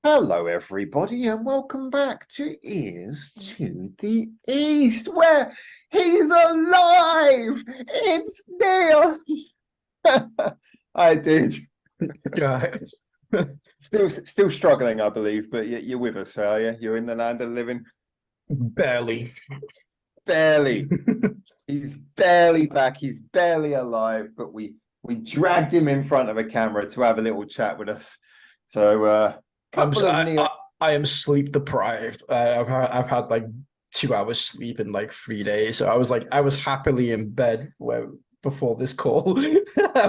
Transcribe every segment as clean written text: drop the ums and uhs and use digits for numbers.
Hello, everybody, and welcome back to Ears to the East, where he's alive. It's Neil. I did. Yeah, Still struggling, I believe, but you're with us, are you? You're in the land of the living. barely. Barely. He's barely back. He's barely alive, but we dragged him in front of a camera to have a little chat with us. So, couple of Neil. I am sleep deprived. I've had like 2 hours sleep in like 3 days. So I was happily in bed before this call.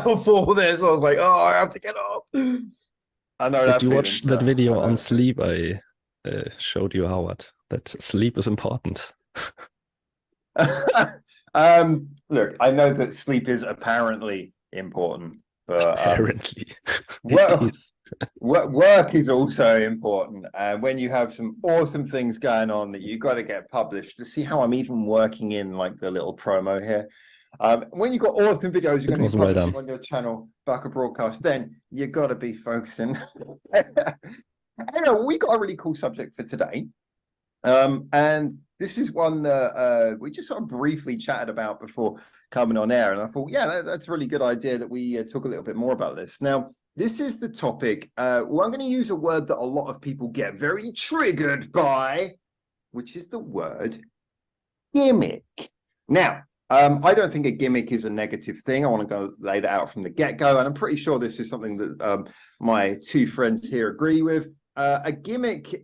Before this, I was like, oh, I have to get up. I know Did that you feeling, watch that sir. video I know on that feeling. sleep? I showed you, Howard, that sleep is important. Look, I know that sleep is apparently important, but Apparently, it work, is. work is also important. And when you have some awesome things going on that you got to get published, to see how I'm even working in like the little promo here. When you've got awesome videos you're It going to was be well publishing done. on your channel, Barker Broadcast, then you got to be focusing. Anyway, we got a really cool subject for today. And this is one that we just sort of briefly chatted about before coming on air. And I thought, yeah, that's a really good idea that we talk a little bit more about this. Now, this is the topic. Well, I'm going to use a word that a lot of people get very triggered by, which is the word gimmick. Now, I don't think a gimmick is a negative thing. I want to go lay that out from the get-go. And I'm pretty sure this is something that my two friends here agree with. A gimmick,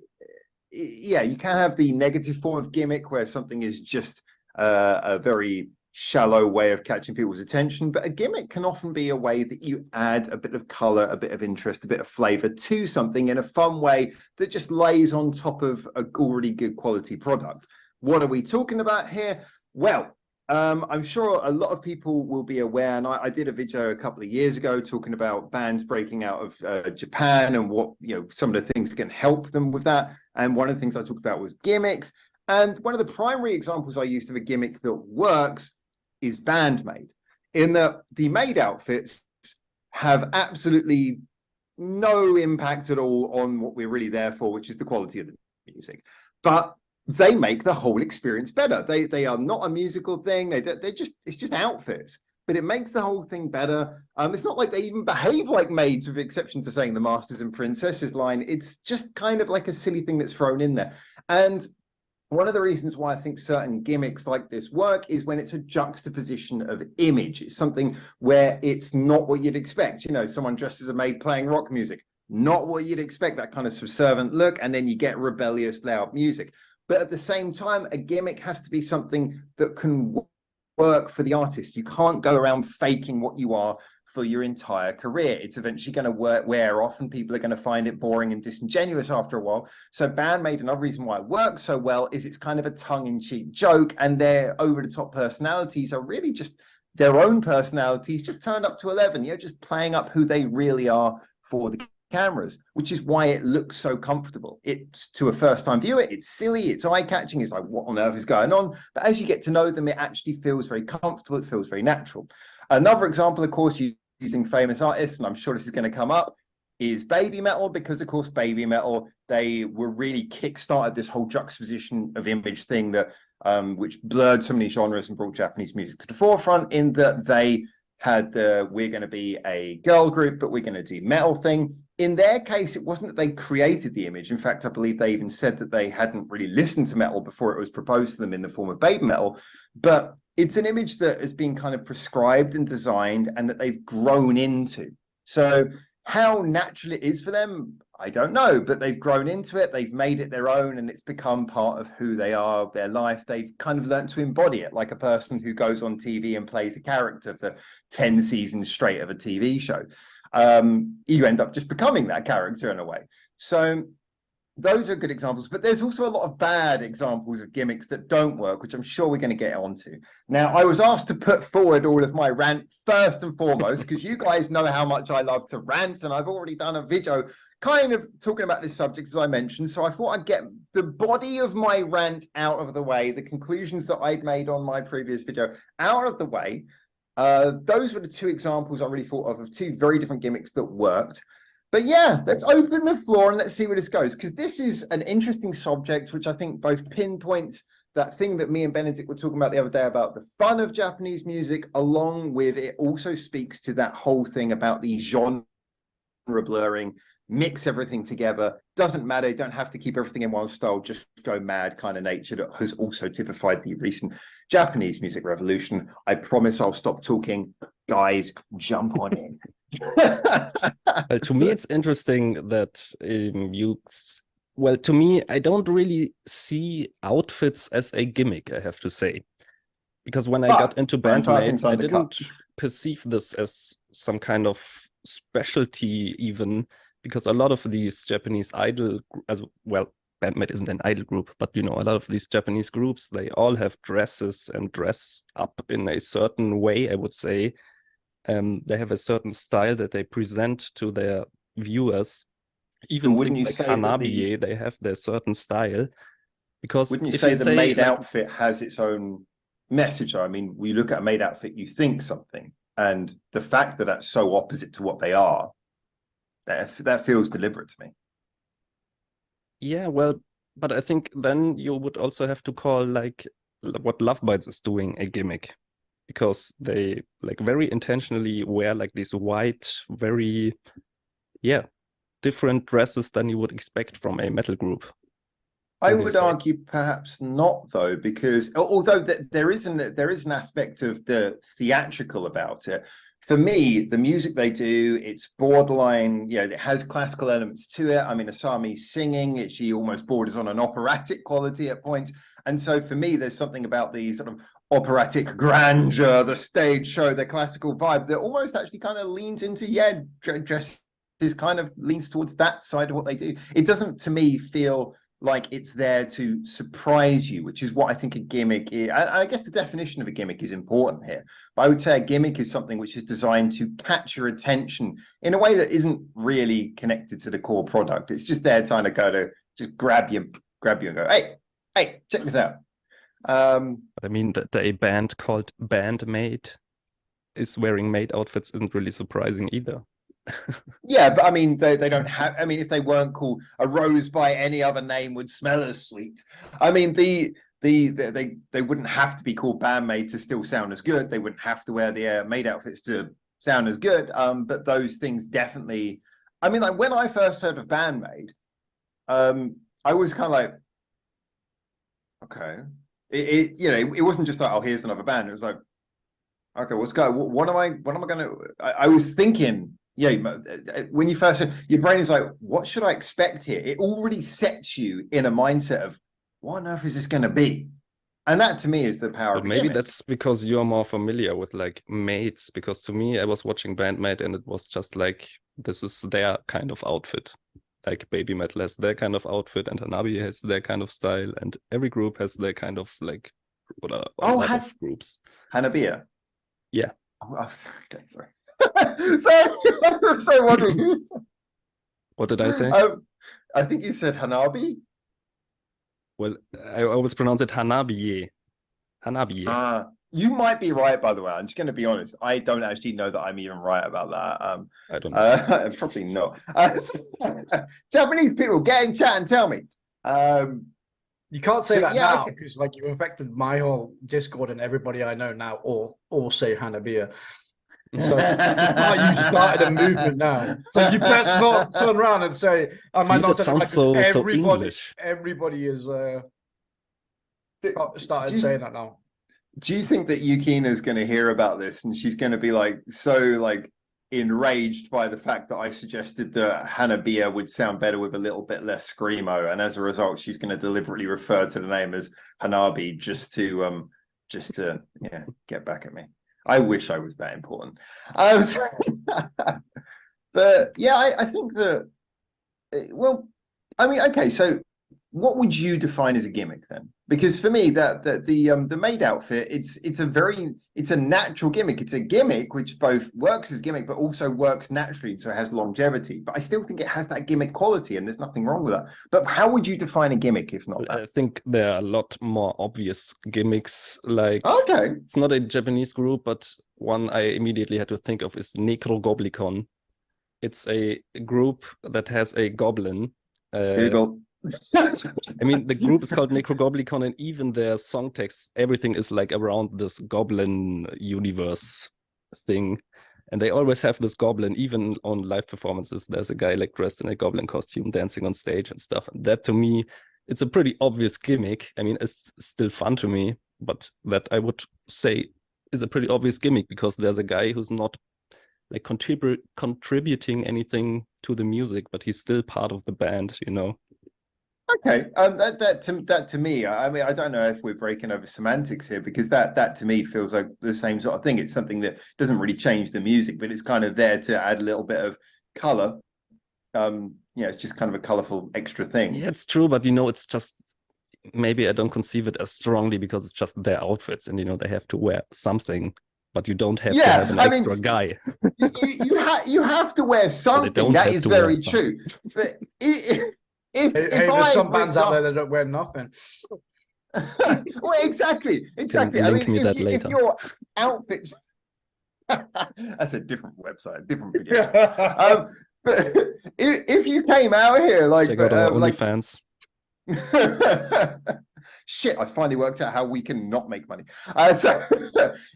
yeah, you can have the negative form of gimmick where something is just a very shallow way of catching people's attention, but a gimmick can often be a way that you add a bit of color, a bit of interest, a bit of flavor to something in a fun way that just lays on top of a already good quality product. What are we talking about here? Well, I'm sure a lot of people will be aware, and I did a video a couple of years ago talking about bands breaking out of Japan and what, some of the things that can help them with that. And one of the things I talked about was gimmicks. And one of the primary examples I used of a gimmick that works is BAND-MAID, in that the MAID outfits have absolutely no impact at all on what we're really there for, which is the quality of the music. But they make the whole experience better. They are not a musical thing. It's just outfits, but it makes the whole thing better. It's not like they even behave like maids, with the exception to saying the Masters and Princesses line. It's just kind of like a silly thing that's thrown in there. And one of the reasons why I think certain gimmicks like this work is when it's a juxtaposition of image. It's something where it's not what you'd expect. Someone dressed as a maid playing rock music, not what you'd expect, that kind of subservient look, and then you get rebellious, loud music. But at the same time, a gimmick has to be something that can work for the artist. You can't go around faking what you are for your entire career. It's eventually going to wear off, and people are going to find it boring and disingenuous after a while. So BAND-MAID, another reason why it works so well, is it's kind of a tongue-in-cheek joke, and their over-the-top personalities are really just their own personalities, just turned up to 11, just playing up who they really are for the cameras, which is why it looks so comfortable. It's, to a first-time viewer, it's silly, it's eye-catching, it's like, what on earth is going on? But as you get to know them, it actually feels very comfortable, it feels very natural. Another example, of course, using famous artists, and I'm sure this is going to come up, is Babymetal, because of course Babymetal, they were really kickstarted this whole juxtaposition of image thing that which blurred so many genres and brought Japanese music to the forefront, in that they had the we're going to be a girl group, but we're going to do metal thing. In their case, it wasn't that they created the image. In fact, I believe they even said that they hadn't really listened to metal before it was proposed to them in the form of Babymetal. But it's an image that has been kind of prescribed and designed, and that they've grown into. So how natural it is for them, I don't know, but they've grown into it, they've made it their own, and it's become part of who they are, their life. They've kind of learned to embody it, like a person who goes on TV and plays a character for 10 seasons straight of a TV show. You end up just becoming that character in a way. So those are good examples, but there's also a lot of bad examples of gimmicks that don't work, which I'm sure we're going to get onto. Now, I was asked to put forward all of my rant first and foremost, because you guys know how much I love to rant, and I've already done a video kind of talking about this subject, as I mentioned. So I thought I'd get the body of my rant out of the way, the conclusions that I'd made on my previous video out of the way. Those were the two examples I really thought of two very different gimmicks that worked. But yeah, let's open the floor and let's see where this goes, because this is an interesting subject, which I think both pinpoints that thing that me and Benedict were talking about the other day about the fun of Japanese music, along with it also speaks to that whole thing about the genre blurring, mix everything together. Doesn't matter, you don't have to keep everything in one style, just go mad kind of nature that has also typified the recent Japanese music revolution. I promise I'll stop talking. Guys, jump on in. Well, to me, it's interesting that well, to me, I don't really see outfits as a gimmick, I have to say. Because when I got into BAND-MAID, I didn't perceive this as some kind of specialty even, because a lot of these Japanese idol, as well, BAND-MAID isn't an idol group, but you know, a lot of these Japanese groups, they all have dresses and dress up in a certain way, I would say. They have a certain style that they present to their viewers. Even things like Hanabie, they have their certain style. Because wouldn't you say the maid outfit has its own message? I mean, when you look at a maid outfit, you think something, and the fact that that's so opposite to what they are, that feels deliberate to me. Yeah, well, but I think then you would also have to call like what Love Bites is doing a gimmick, because they like very intentionally wear like these white, very, yeah, different dresses than you would expect from a metal group. I would argue perhaps not, though, because although there is an aspect of the theatrical about it. For me, the music they do, it's borderline, you know, it has classical elements to it. I mean, Asami's singing, she almost borders on an operatic quality at points. And so for me, there's something about the sort of operatic grandeur, the stage show, the classical vibe that almost actually kind of leans into, yeah, dresses kind of leans towards that side of what they do. It doesn't, to me, feel like it's there to surprise you, which is what I think a gimmick is. I guess the definition of a gimmick is important here, but I would say a gimmick is something which is designed to catch your attention in a way that isn't really connected to the core product. It's just there trying to go to just grab you and go, hey, check this out. I mean, that a band called BAND-MAID is wearing maid outfits isn't really surprising either. Yeah, but I mean, they don't have. I mean, if they weren't called a rose by any other name would smell as sweet. I mean, they wouldn't have to be called BAND-MAID to still sound as good. They wouldn't have to wear the maid outfits to sound as good. But those things definitely. I mean, like when I first heard of BAND-MAID, I was kind of like, okay, it wasn't just like, oh, here's another band. It was like, okay, what am I gonna? I was thinking. Yeah, when you first, your brain is like, what should I expect here? It already sets you in a mindset of, what on earth is this going to be? And that to me is the power of maybe gimmick. That's because you're more familiar with like maids, because to me, I was watching BAND-MAID and it was just like, this is their kind of outfit. Like Babymetal has their kind of outfit and Hanabie has their kind of style, and every group has their kind of like, what are a lot of groups. Hanabie. Yeah. Okay, sorry. so wondering. What did I say? I think you said Hanabie. Well, I always pronounce it Hanabie. Hanabie. You might be right, by the way. I'm just going to be honest. I don't actually know that I'm even right about that. I don't know. Probably not. Japanese people, get in chat and tell me. You can't say that now because like you affected my whole Discord and everybody I know now all say Hanabie. So you started a movement now. So you best not turn around and say I might not sound so English. Everybody is started saying that now. Do you think that Yukina is going to hear about this and she's going to be like so like enraged by the fact that I suggested that Hanabie would sound better with a little bit less screamo, and as a result she's going to deliberately refer to the name as Hanabie just to get back at me? I wish I was that important. But yeah, I think that, well, I mean, okay, so what would you define as a gimmick then? Because for me, the maid outfit, it's a natural gimmick. It's a gimmick which both works as gimmick, but also works naturally, so it has longevity. But I still think it has that gimmick quality, and there's nothing wrong with that. But how would you define a gimmick if not that? I think there are a lot more obvious gimmicks. Like, okay, it's not a Japanese group, but one I immediately had to think of is Necrogoblikon. it's a group that has a goblin. Google. I mean, the group is called Necrogoblicon, and even their song text, everything is like around this goblin universe thing. And they always have this goblin, even on live performances. There's a guy like dressed in a goblin costume dancing on stage and stuff. And that, to me, it's a pretty obvious gimmick. I mean, it's still fun to me, but that I would say is a pretty obvious gimmick, because there's a guy who's not like contributing anything to the music, but he's still part of the band, you know. Okay, that to me, I mean, I don't know if we're breaking over semantics here, because that to me feels like the same sort of thing. It's something that doesn't really change the music, but it's kind of there to add a little bit of color. Yeah, it's just kind of a colorful extra thing. Yeah, it's true, but you know, it's just, maybe I don't conceive it as strongly because it's just their outfits, and you know, they have to wear something, but you don't have to have an extra guy. you have to wear something. That is very true. But if there's some bands out there that don't wear nothing. Well, exactly. I mean, if your outfits, that's a different website, different video. But if you came out here like, check out our OnlyFans. Shit, I finally worked out how we can not make money. So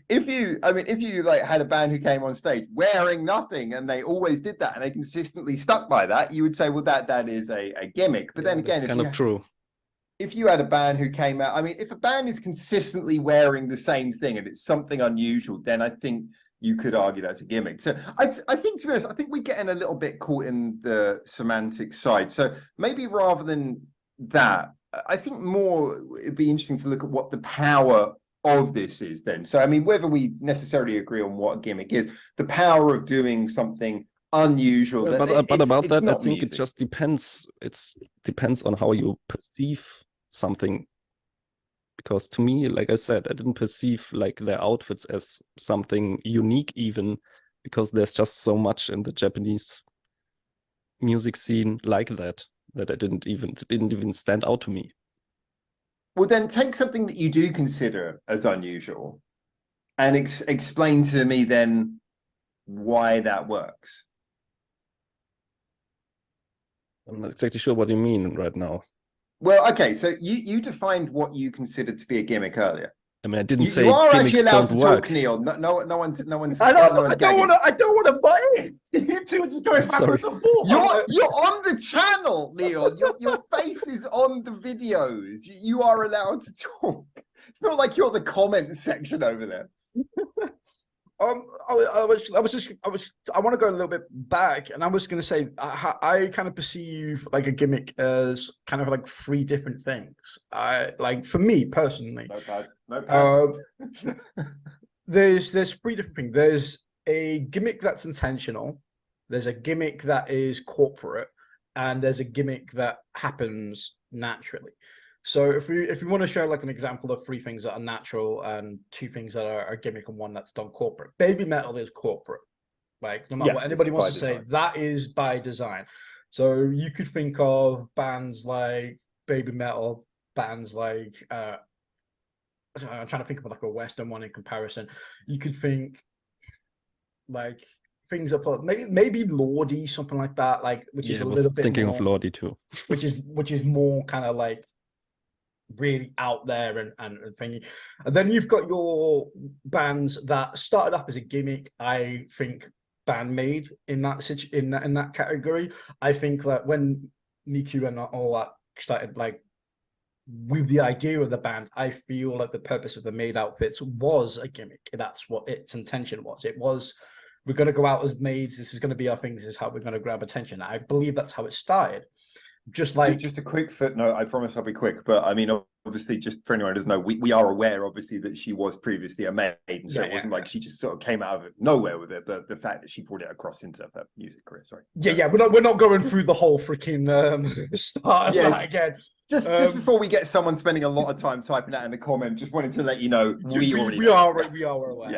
if you like had a band who came on stage wearing nothing, and they always did that, and they consistently stuck by that, you would say, well, that is a gimmick. But then again, it's kind of true. If you had a band who came out, I mean, if a band is consistently wearing the same thing and it's something unusual, then I think you could argue that's a gimmick. So I think, to be honest, I think we're getting a little bit caught in the semantic side. So maybe rather than that, I think more it'd be interesting to look at what the power of this is then. So, I mean, whether we necessarily agree on what a gimmick is, the power of doing something unusual. But about that, I think it just depends. It depends on how you perceive something. Because to me, like I said, I didn't perceive like their outfits as something unique, even because there's just so much in the Japanese music scene like that it didn't even stand out to me. Well, then take something that you do consider as unusual and explain to me then why that works. I'm not exactly sure what you mean right now. Well, okay, so you defined what you considered to be a gimmick earlier. I mean, I didn't say you are gimmicks actually allowed don't to work. talk, Neil. No one's. I don't want to butt in. You two are just going backwards and forth. You're on the channel, Neil. Your face is on the videos. You are allowed to talk. It's not like you're the comment section over there. I want to go a little bit back, and I was going to say I kind of perceive like a gimmick as kind of like three different things. Like for me personally, there's three different things. There's a gimmick that's intentional, there's a gimmick that is corporate, and there's a gimmick that happens naturally. So if we want to show like an example of three things that are natural and two things that are a gimmick and one that's done corporate, Babymetal is corporate. Like no matter what anybody wants to say, that is by design. So you could think of bands like Babymetal, bands like I'm trying to think of like a Western one in comparison. You could think like things that maybe Lordy, something like that, like which is a little bit thinking more, of Lordy too, which is more kind of like really out there and thingy. And then you've got your bands that started up as a gimmick. I think BAND-MAID in that category. I think that when Niku and all that started like with the idea of the band, I feel like the purpose of the MAID outfits was a gimmick. That's what its intention was. It was, we're going to go out as maids. This is going to be our thing. This is how we're going to grab attention. I believe that's how it started. Just a quick footnote, I promise I'll be quick, but I mean, obviously, just for anyone who doesn't know, we are aware, obviously, that she was previously a maid, and so it wasn't like she just sort of came out of nowhere with it, but the fact that she brought it across into her music career, sorry. We're not going through the whole freaking start of that again. Just before we get someone spending a lot of time typing that in the comment, just wanted to let you know we are aware.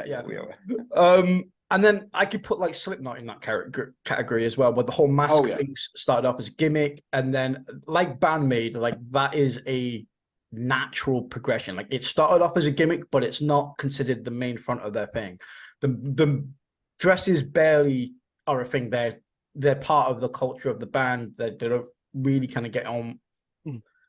Yeah, we are aware. And then I could put like Slipknot in that category as well, where the whole mask things started off as gimmick, and then like BAND-MAID, like that is a natural progression. Like it started off as a gimmick, but it's not considered the main front of their thing. The dresses barely are a thing there they're part of the culture of the band. They don't really kind of get on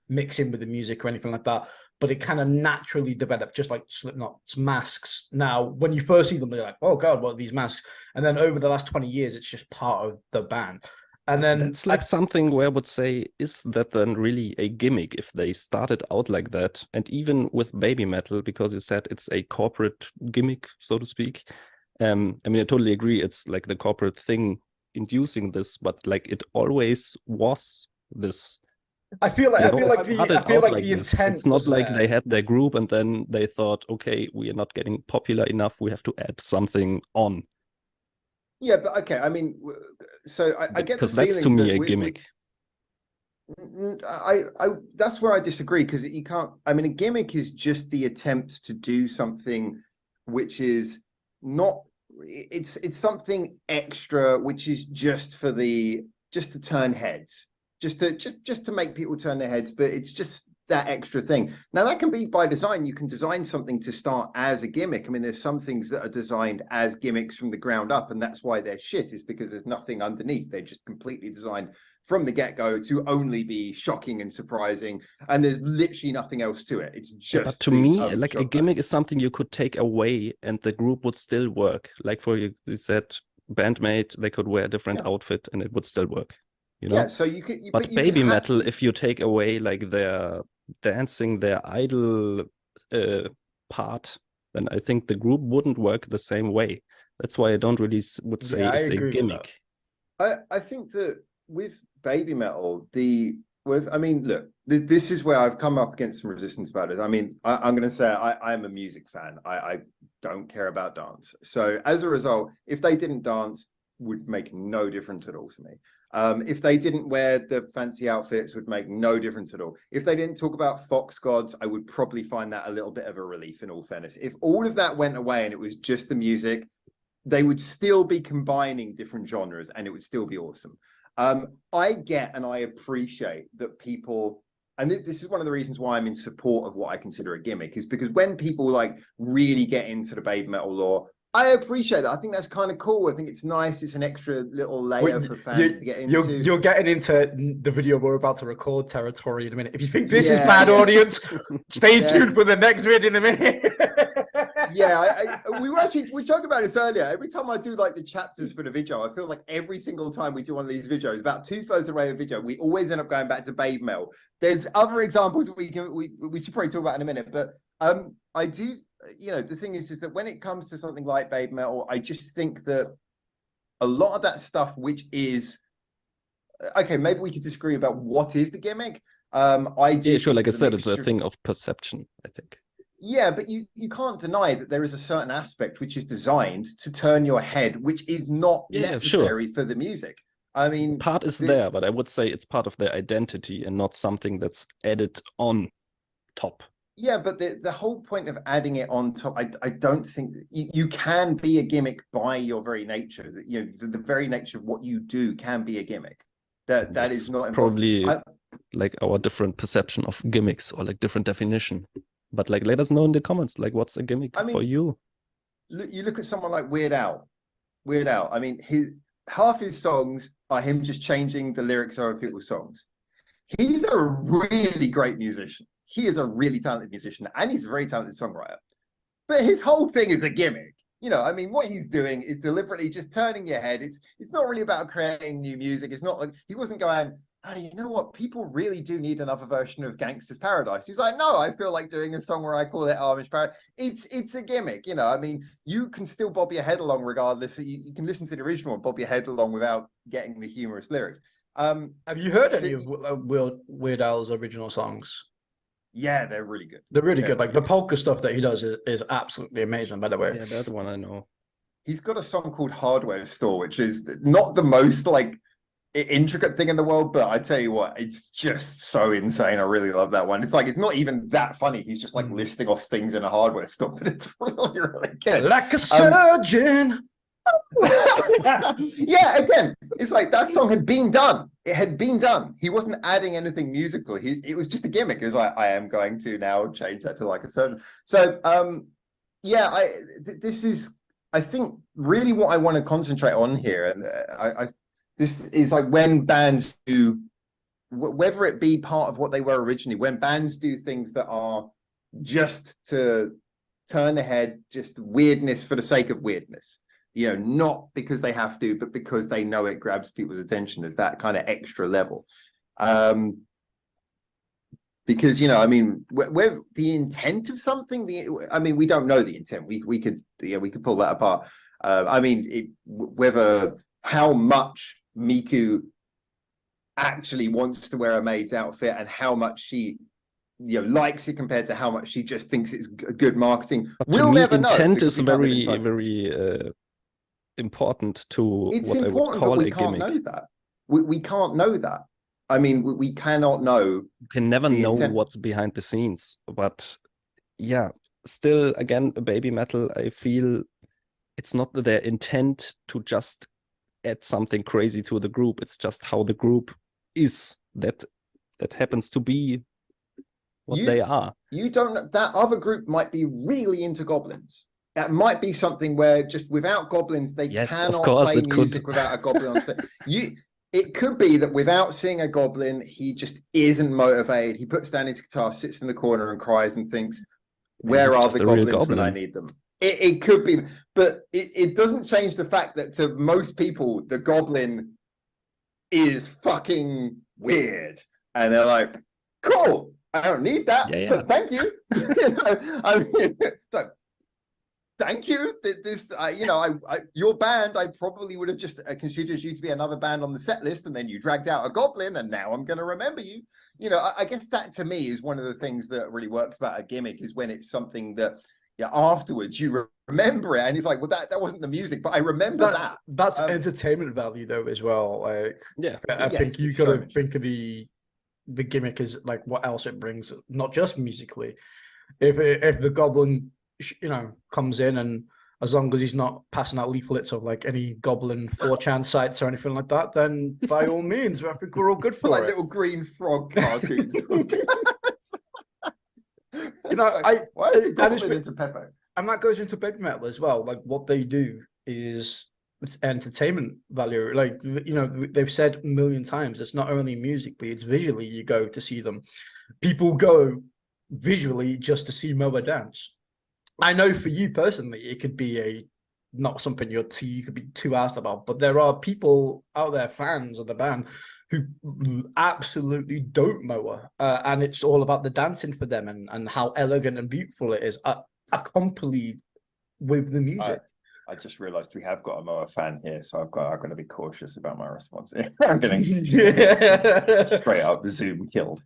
mixing with the music or anything like that. But it kind of naturally developed, just like Slipknot's masks. Now, when you first see them, you're like, oh God, what are these masks? And then over the last 20 years, it's just part of the band. And then it's like something where I would say, is that then really a gimmick if they started out like that? And even with Babymetal, because you said it's a corporate gimmick, so to speak. I mean, I totally agree. It's like the corporate thing inducing this, but like it always was this. I feel like the this. intent. It's not like they had their group and then they thought, okay, we are not getting popular enough. We have to add something on. Yeah, but okay. I mean, so I get because that's to me a gimmick. That's where I disagree, because you can't. I mean, a gimmick is just the attempt to do something which is not. It's something extra, which is just to turn heads. Just to make people turn their heads, but it's just that extra thing. Now that can be by design. You can design something to start as a gimmick. I mean, there's some things that are designed as gimmicks from the ground up, and that's why they're shit, is because there's nothing underneath. They're just completely designed from the get-go to only be shocking and surprising, and there's literally nothing else to it. It's just. But to me, like a gimmick is something you could take away and the group would still work. Like for you said, BAND-MAID, they could wear a different outfit and it would still work. You know? Yeah, so you could. But Babymetal, if you take away like their dancing, their idol part, then I think the group wouldn't work the same way. That's why I don't really would say it's a gimmick. I think that with Babymetal, I mean, look, this is where I've come up against some resistance about it. I mean, I'm going to say I'm a music fan. I don't care about dance. So as a result, if they didn't dance, would make no difference at all to me. If they didn't wear the fancy outfits, would make no difference at all. If they didn't talk about fox gods, I would probably find that a little bit of a relief, in all fairness. If all of that went away and it was just the music, they would still be combining different genres and it would still be awesome. I get and I appreciate that people, and this is one of the reasons why I'm in support of what I consider a gimmick, is because when people like really get into the Babymetal lore, I appreciate that. I think that's kind of cool. I think it's nice. It's an extra little layer for fans to get into. You're getting into the video we're about to record territory in a minute. If you think this is bad, audience, stay tuned for the next video in a minute. We talked about this earlier. Every time I do like the chapters for the video, I feel like every single time we do one of these videos, about 2/3 of the way of video, we always end up going back to Babymetal. There's other examples that we should probably talk about in a minute, but I do. You know, the thing is that when it comes to something like Babymetal, I just think that a lot of that stuff, which is okay, maybe we could disagree about what is the gimmick. I do. Yeah, sure. Like I said, it's a thing of perception, I think. Yeah, but you can't deny that there is a certain aspect which is designed to turn your head, which is not necessary for the music. I mean, part is there, but I would say it's part of their identity and not something that's added on top. Yeah, but the whole point of adding it on top, I don't think that you can be a gimmick by your very nature. You know, the very nature of what you do can be a gimmick. That is not probably like our different perception of gimmicks or like different definition. But like, let us know in the comments, like, what's a gimmick for you? You look at someone like Weird Al. I mean, half his songs are him just changing the lyrics of other people's songs. He's a really great musician. He is a really talented musician and he's a very talented songwriter. But his whole thing is a gimmick. You know, I mean, what he's doing is deliberately just turning your head. It's not really about creating new music. It's not like he wasn't going, oh, you know what? People really do need another version of Gangsta's Paradise. He's like, no, I feel like doing a song where I call it Amish Paradise. It's a gimmick. You know, I mean, you can still bob your head along regardless. You can listen to the original and bob your head along without getting the humorous lyrics. Have you heard any of Weird Al's original songs? Yeah, they're really good. They're really good. Like the polka stuff that he does is absolutely amazing, by the way. Yeah, that one I know. He's got a song called Hardware Store, which is not the most like intricate thing in the world, but I tell you what, it's just so insane. I really love that one. It's like, it's not even that funny. He's just like listing off things in a hardware store, but it's really, really good. Like a surgeon. Yeah, again, it's like that song had been done. It had been done. He wasn't adding anything musical. It was just a gimmick. It was like, I am going to now change that to like a certain. So, this is, I think, really what I want to concentrate on here. And this is like when bands do, whether it be part of what they were originally, when bands do things that are just to turn the head, just weirdness for the sake of weirdness, you know, not because they have to, but because they know it grabs people's attention as that kind of extra level. Because, you know, I mean, where the intent of something, I mean, we don't know the intent. We could pull that apart. I mean, whether how much Miku actually wants to wear a maid's outfit and how much she, you know, likes it compared to how much she just thinks it's good marketing. But we'll to me, never know. intent is We can't live very, inside. very important to It's what I would important, but call we a can't gimmick. know that. We can't know that. I mean, we cannot know. You can never the know intent. what's behind the scenes. But yeah, still, again, Babymetal, I feel it's not their intent to just add something crazy to the group. It's just how the group is. That happens to be what they are. You don't know, that other group might be really into goblins. That might be something where just without goblins, they cannot play music without a goblin on stage. It could be that without seeing a goblin, he just isn't motivated. He puts down his guitar, sits in the corner and cries and thinks, where are the goblins when I need them? It could be, but it doesn't change the fact that to most people, the goblin is fucking weird. And they're like, cool, I don't need that, but thank you. You know, I mean, so, thank you. This, you know, your band, I probably would have just considered you to be another band on the set list, and then you dragged out a goblin, and now I'm going to remember you. You know, I guess that to me is one of the things that really works about a gimmick, is when it's something that, yeah, afterwards you remember it, and it's like, well, that wasn't the music, but I remember that. That's entertainment value though as well. Like, yeah, I think you got to think of the gimmick as like what else it brings, not just musically. If the goblin, you know, comes in, and as long as he's not passing out leaflets of like any goblin 4chan sites or anything like that, then by all means, I think we're all good for like it. Little green frog cartoons. You know, why is the goblin into Pepe? And that goes into Babymetal as well. Like what they do is it's entertainment value. Like, you know, they've said a million times, it's not only musically, it's visually. You go to see them. People go visually just to see Moa dance. I know for you personally, it could be not something you could be too asked about, but there are people out there, fans of the band, who absolutely don't Moa, and it's all about the dancing for them and how elegant and beautiful it is, accompanied with the music. I just realized we have got a Moa fan here, so I've got to be cautious about my response here. I'm getting straight up Zoom killed.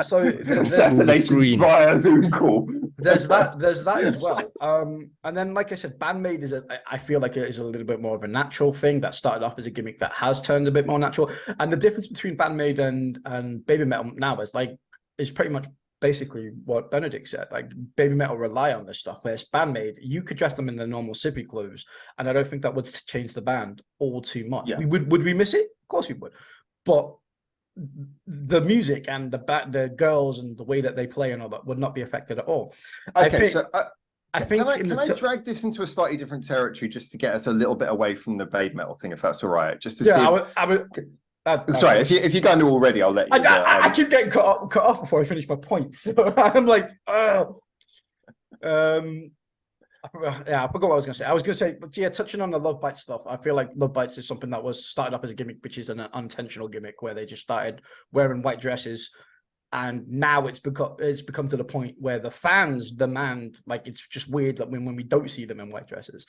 So assassinations via Zoom call. There's that as well. And then, like I said, BAND-MAID I feel like it is a little bit more of a natural thing that started off as a gimmick that has turned a bit more natural. And the difference between BAND-MAID and Babymetal now is pretty much basically what Benedict said. Like, Babymetal rely on this stuff, whereas BAND-MAID, you could dress them in their normal Sippy clothes, and I don't think that would change the band all too much. Yeah. Would we miss it? Of course we would. But the music and the girls and the way that they play and all that would not be affected at all. Okay, can I drag this into a slightly different territory just to get us a little bit away from the Babymetal thing, if that's all right? Just to see. Sorry, if you're going to already, I'll let you. I keep getting cut off before I finish my point, so I'm like, yeah, I forgot what I was going to say. I was going to say, yeah, touching on the Love Bites stuff, I feel like Love Bites is something that was started up as a gimmick, which is an unintentional gimmick where they just started wearing white dresses, and now it's become to the point where the fans demand, like, it's just weird that when we don't see them in white dresses,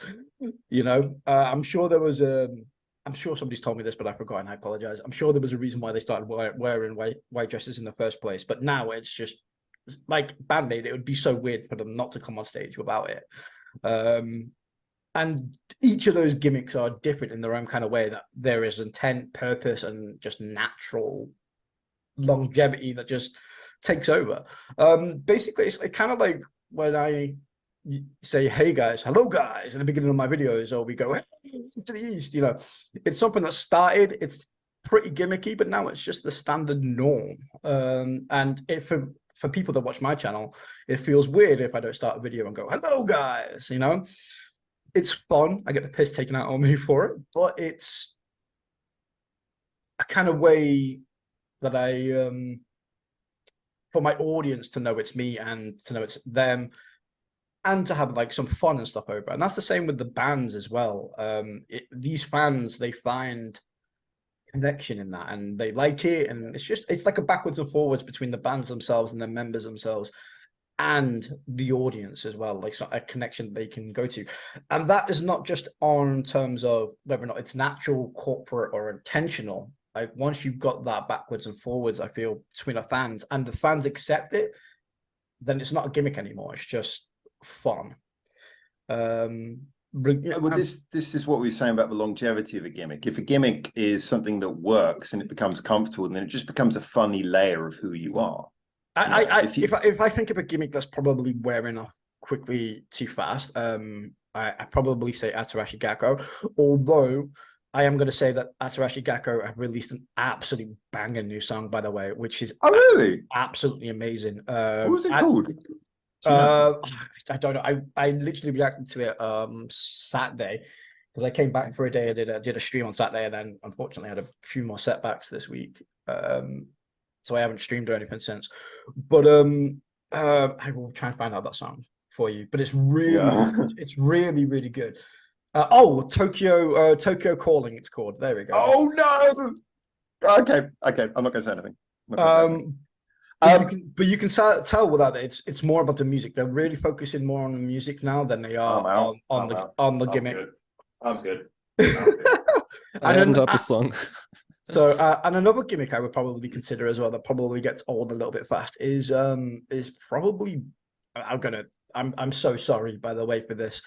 you know. I'm sure there was I'm sure somebody's told me this, but I forgot, and I apologize. I'm sure there was a reason why they started wearing white dresses in the first place, but now it's just like BAND-MAID. It would be so weird for them not to come on stage without it. And each of those gimmicks are different in their own kind of way, that there is intent, purpose, and just natural longevity that just takes over. Basically, it's kind of like when I say, hey guys, hello guys, in the beginning of my videos, or we go, hey, to the east, you know, it's something that started, it's pretty gimmicky, but now it's just the standard norm. And for people that watch my channel, it feels weird if I don't start a video and go, hello guys, you know. It's fun. I get the piss taken out on me for it, but it's kind of way that I for my audience to know it's me and to know it's them, and to have like some fun and stuff over. And that's the same with the bands as well. These fans, they find connection in that and they like it, and it's like a backwards and forwards between the bands themselves and the members themselves and the audience as well, like a connection they can go to. And that is not just on terms of whether or not it's natural, corporate, or intentional. Like once you've got that backwards and forwards, I feel, between the fans, and the fans accept it, then it's not a gimmick anymore, it's just fun. Well, this is what we were saying about the longevity of a gimmick. If a gimmick is something that works and it becomes comfortable, then it just becomes a funny layer of who you are. If I think of a gimmick that's probably wearing off quickly too fast, I probably say Atarashi Gakko, although I am going to say that Atarashi Gakko have released an absolute banger new song, by the way, which is absolutely amazing. What was it called? I don't know. I literally reacted to it Saturday, because I came back for a day. I did a stream on Saturday, and then unfortunately I had a few more setbacks this week. So I haven't streamed or anything since. But I will try and find out that song for you. But it's it's really, really good. Tokyo Calling, it's called. There we go. Oh no. Okay. I'm not gonna say anything. But you can tell without it, it's more about the music. They're really focusing more on the music now than they are on the gimmick. I'm good. I haven't heard the song. So and another gimmick I would probably consider as well that probably gets old a little bit fast is probably, I'm so sorry, by the way, for this,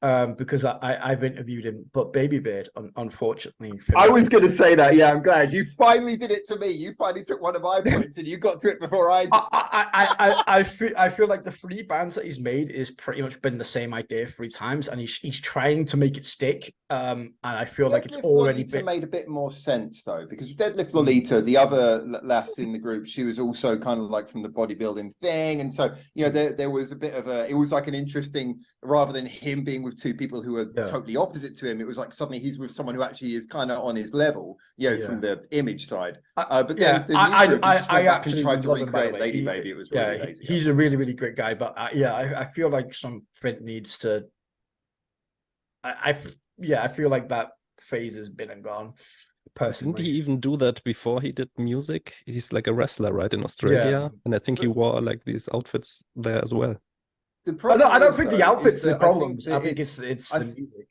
because I've interviewed him, but Babymetal, unfortunately. I was going to say that. Yeah, I'm glad you finally did it to me. You finally took one of my points, and you got to it before I did. I feel like the 3 bands that he's made is pretty much been the same idea 3 times, and he's trying to make it stick. And I feel like it's already made a bit more sense though, because Deadlift Lolita, the other lass in the group, she was also kind of like from the bodybuilding thing, and so there was a bit of it was like an interesting, rather than him being with 2 people who are totally opposite to him, it was like suddenly he's with someone who actually is kind of on his level, from the image side. But then I actually tried to recreate LADYBABY. It was really lazy. He's a really, really great guy, but I feel like something needs to. I feel like that phase has been and gone. Personally, didn't he even do that before he did music? He's like a wrestler, right, in Australia, and I think he wore like these outfits there as well. I don't think the outfit's the problem. I think it's the music.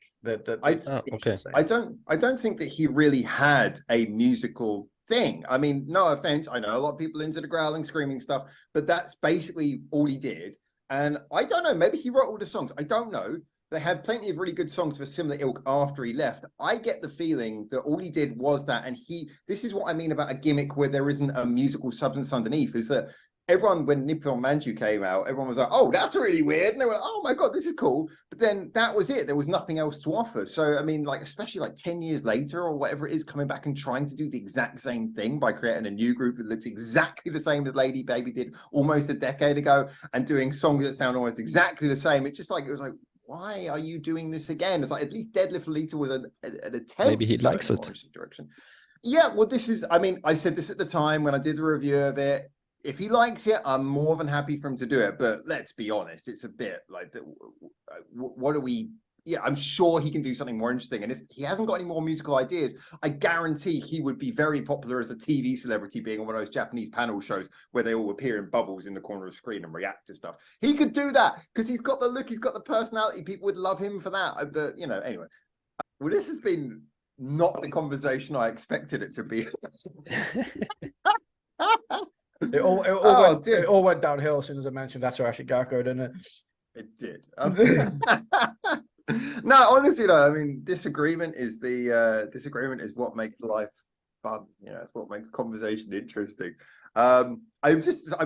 I don't think that he really had a musical thing. I mean, no offense, I know a lot of people into the growling, screaming stuff, but that's basically all he did. And I don't know, maybe he wrote all the songs. I don't know. They had plenty of really good songs for similar ilk after he left. I get the feeling that all he did was that, and this is what I mean about a gimmick where there isn't a musical substance underneath, is that everyone, when Nippon Manchu came out, everyone was like, oh, that's really weird. And they were like, oh my God, this is cool. But then that was it. There was nothing else to offer. So, I mean, like, especially like 10 years later or whatever it is, coming back and trying to do the exact same thing by creating a new group that looks exactly the same as LADYBABY did almost a decade ago, and doing songs that sound almost exactly the same. It was like, why are you doing this again? It's like, at least Deadlift Lolita was an attempt. Maybe he likes it. Direction. Yeah, well, I said this at the time when I did the review of it. If he likes it, I'm more than happy for him to do it. But let's be honest, it's a bit like, what are we? Yeah, I'm sure he can do something more interesting. And if he hasn't got any more musical ideas, I guarantee he would be very popular as a TV celebrity, being on one of those Japanese panel shows where they all appear in bubbles in the corner of the screen and react to stuff. He could do that because he's got the look, he's got the personality. People would love him for that. But, anyway. Well, this has been not the conversation I expected it to be. It all went downhill as soon as I mentioned Atarashi Gakko, didn't it? It did. No, honestly, though, I mean, disagreement is what makes life fun. It's what makes conversation interesting. I'm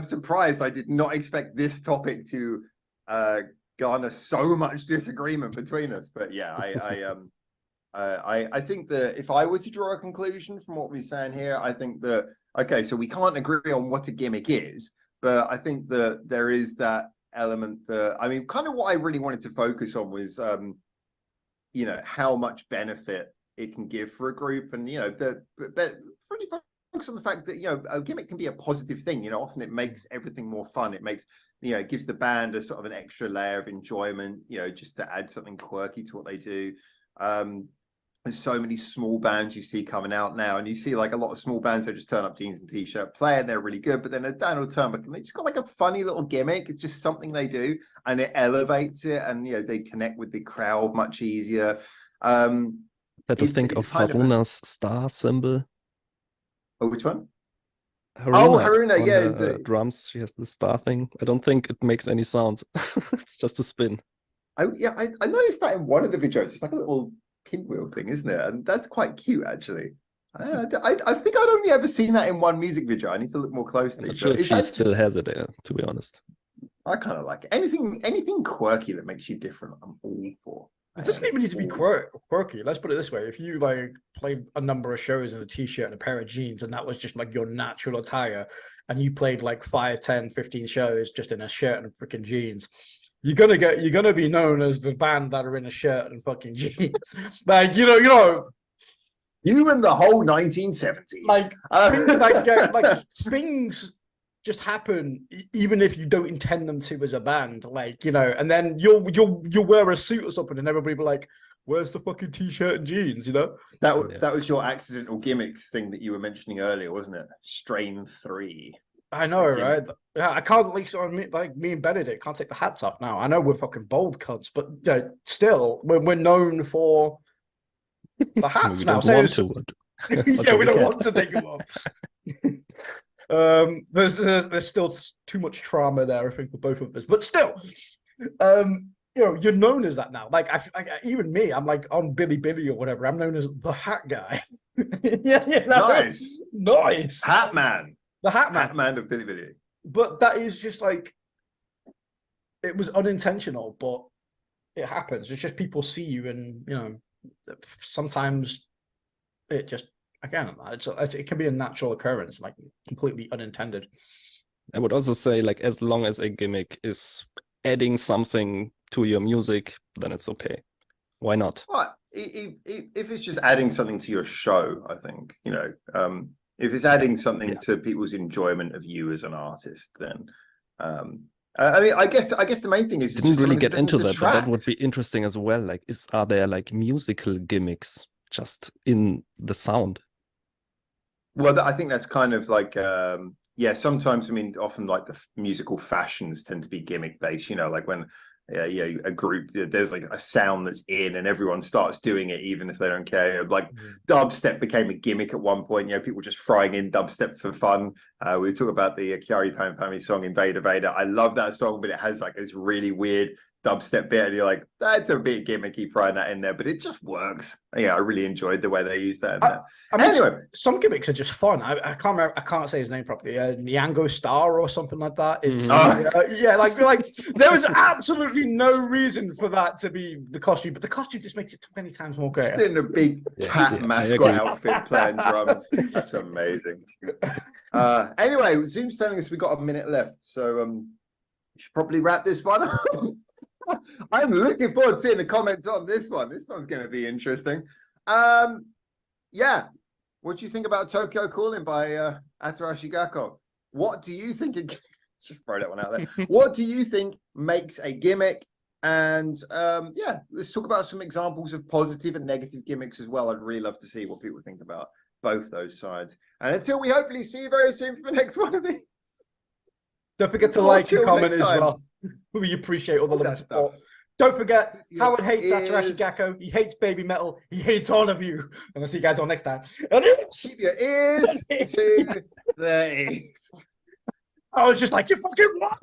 surprised. I did not expect this topic to garner so much disagreement between us. But yeah, I think that if I were to draw a conclusion from what we're saying here, I think that, okay, so we can't agree on what a gimmick is, but I think that there is that element that, I mean, kind of what I really wanted to focus on was, how much benefit it can give for a group. And, but really focus on the fact that, you know, a gimmick can be a positive thing. You know, often it makes everything more fun. It makes, you know, it gives the band a sort of an extra layer of enjoyment, you know, just to add something quirky to what they do. There's so many small bands you see coming out now, and you see like a lot of small bands that just turn up jeans and t-shirt, play, and they're really good, but then a band will turn up and they just got like a funny little gimmick. It's just something they do, and it elevates it, and, you know, they connect with the crowd much easier. Had to think of Haruna's star symbol. Oh, which one? Haruna, yeah, on her, drums. She has the star thing. I don't think it makes any sound. It's just a spin. I noticed that in one of the videos. It's like a little pinwheel thing, isn't it? And that's quite cute, actually. I think I'd only ever seen that in one music video. I need to look more closely. I'm not sure if she still has it there, to be honest. I kind of like it. Anything quirky that makes you different, I'm all for. It doesn't even need to be quirky. Let's put it this way. If you like played a number of shows in a t-shirt and a pair of jeans, and that was just like your natural attire, and you played like 5, 10, 15 shows just in a shirt and freaking jeans, you're gonna be known as the band that are in a shirt and fucking jeans. Like, you know, you and the whole 1970s. Like, things just happen even if you don't intend them to as a band, like, you know, and then you'll wear a suit or something and everybody be like, where's the fucking t-shirt and jeans, you know? That was your accidental gimmick thing that you were mentioning earlier, wasn't it? Strain 3. I know, right? Yeah, I can't, like me and Benedict can't take the hats off now. I know we're fucking bold cunts, but still, we're known for the hats now. Yeah, we don't want to take them off. There's still too much trauma there, I think, for both of us. But still, you know, you're known as that now. Like, even me, I'm like on Billy or whatever. I'm known as the hat guy. Yeah, nice. Hat man. The hat man. Hat man of Billy. But that is just like, it was unintentional, but it happens. It's just people see you, and, you know, sometimes it just, again, it can be a natural occurrence, like completely unintended. I would also say, like, as long as a gimmick is adding something to your music, then it's okay. Why not? Well, if it's just adding something to your show, I think, you know, if it's adding something to people's enjoyment of you as an artist, then I mean, I guess the main thing is, didn't really get into that, but that would be interesting as well. Like, are there like musical gimmicks just in the sound? Well, I think that's kind of like, yeah, sometimes, I mean, often like the musical fashions tend to be gimmick based, you know, like when a group, there's like a sound that's in and everyone starts doing it, even if they don't care. Like dubstep became a gimmick at one point, you know, people just frying in dubstep for fun. We talk about the Kyari Pami song in Vader. I love that song, but it has like this really weird dubstep bit, and you're like, that's a bit gimmicky throwing that in there, but it just works. Yeah, I really enjoyed the way they used that. I mean, anyway, some gimmicks are just fun. I can't remember, I can't say his name properly. Nyango Star or something like that. It's yeah, like there was absolutely no reason for that to be the costume, but the costume just makes it 20 times more great. Just in a big cat mascot outfit playing drums. That's amazing. Anyway, Zoom's telling us we've got a minute left, so we should probably wrap this one up. I'm looking forward to seeing the comments on this one. This one's going to be interesting. Yeah, what do you think about Tokyo Calling by Atarashi Gakko? What do you think? Just throw that one out there. What do you think makes a gimmick? And yeah, let's talk about some examples of positive and negative gimmicks as well. I'd really love to see what people think about both those sides. And until we hopefully see you very soon for the next one of these. Don't forget to like and comment as well. We appreciate all the love and support. Don't forget, Howard hates Atarashi Gakko. He hates Babymetal. He hates all of you. And I'll see you guys all next time. Keep your ears to the east. I was just like, you fucking what?